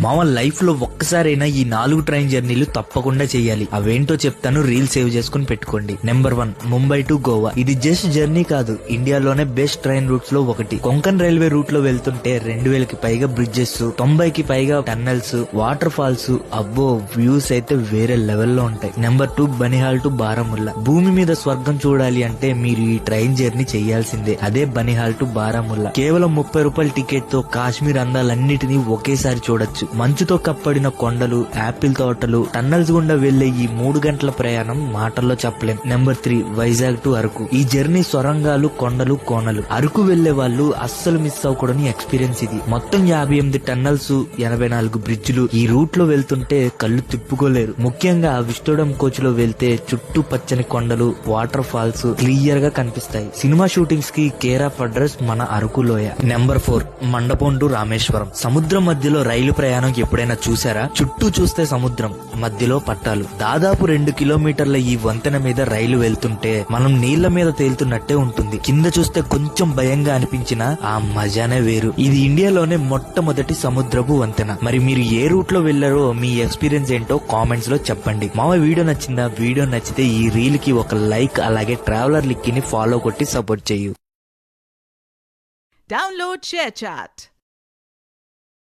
మామ లైఫ్ లో ఒక్కసారైనా ఈ 4 ట్రైన్ జర్నీలు తప్పకుండా చేయాలి. అవేంటో చెప్తాను, రీల్ సేవ్ చేసుకుని పెట్టుకోండి. Number 1, Mumbai to Goa. ఇది జస్ట్ జర్నీ కాదు, ఇండియాలోనే బెస్ట్ ట్రైన్ రూట్స్ లో ఒకటి. కొంకన్ రైల్వే రూట్ లో వెళ్తుంటే 2000కి పైగా బ్రిడ్జెస్, 90కి పైగా టన్నెల్స్, వాటర్ ఫాల్స్, అబ్బో వ్యూస్ అయితే వేరే లెవెల్లో ఉంటాయి. Number 2, Banihal to Baramulla. భూమి మీద స్వర్గం చూడాలి అంటే మీరు ఈ ట్రైన్ జర్నీ చేయాల్సిందే. అదే బనిహాల్ టు బారాముల్లా. కేవలం 30 రూపాయల టికెట్ తో కాశ్మీర్ అందాలన్నిటినీ ఒకేసారి చూడొచ్చు. మంచుతో కప్పడిన కొండలు, యాపిల్ తోటలు, టన్నల్స్ గుండా వెళ్లే ఈ 3 గంటల ప్రయాణం మాటల్లో చెప్పలేం. Number 3, Vizag to Araku. ఈ జర్నీ సొరంగాలు, కొండలు, కోనలు. అరకు వెళ్లే వాళ్ళు అస్సలు మిస్ అవ్వకూడని ఎక్స్పీరియన్స్ ఇది. మొత్తం 58 టన్నల్స్, 84 బ్రిడ్జిలు. ఈ రూట్ లో వెళ్తుంటే కళ్ళు తిప్పుకోలేరు. ముఖ్యంగా విస్టోడమ్ కోచ్ లో వెళ్తే చుట్టూ పచ్చని కొండలు, వాటర్ ఫాల్స్ క్లియర్ గా కనిపిస్తాయి. సినిమా షూటింగ్స్ కి కేర్ ఆఫ్ అడ్రస్ మన అరకు లోయ. నెంబర్ 4, మండపం టు రామేశ్వరం. సముద్రం మధ్యలో రైలు ప్రయాణం ఎప్పుడైనా చూసారా? చుట్టూ చూస్తే సముద్రం, మధ్యలో పట్టాలు. దాదాపు 2 కిలోమీటర్ల ఈ వంతెన మీద రైలు వెళ్తుంటే మనం నీళ్ల మీద తేలుతున్నట్టే ఉంటుంది. కింద చూస్తే కొంచెం భయంగా అనిపించినా ఆ మజానే వేరు. ఇది ఇండియాలోనే మొట్టమొదటి సముద్రపు వంతెన. మరి మీరు ఏ రూట్ లో వెళ్లారో మీ ఎక్స్పీరియన్స్ ఏంటో కామెంట్స్ లో చెప్పండి. మామ వీడియో నచ్చిందా? వీడియో నచ్చితే ఈ రీల్ కి ఒక లైక్, అలాగే ట్రావెలర్ లింక్ ని ఫాలో కొట్టి సపోర్ట్ చేయు. Download ShareChat.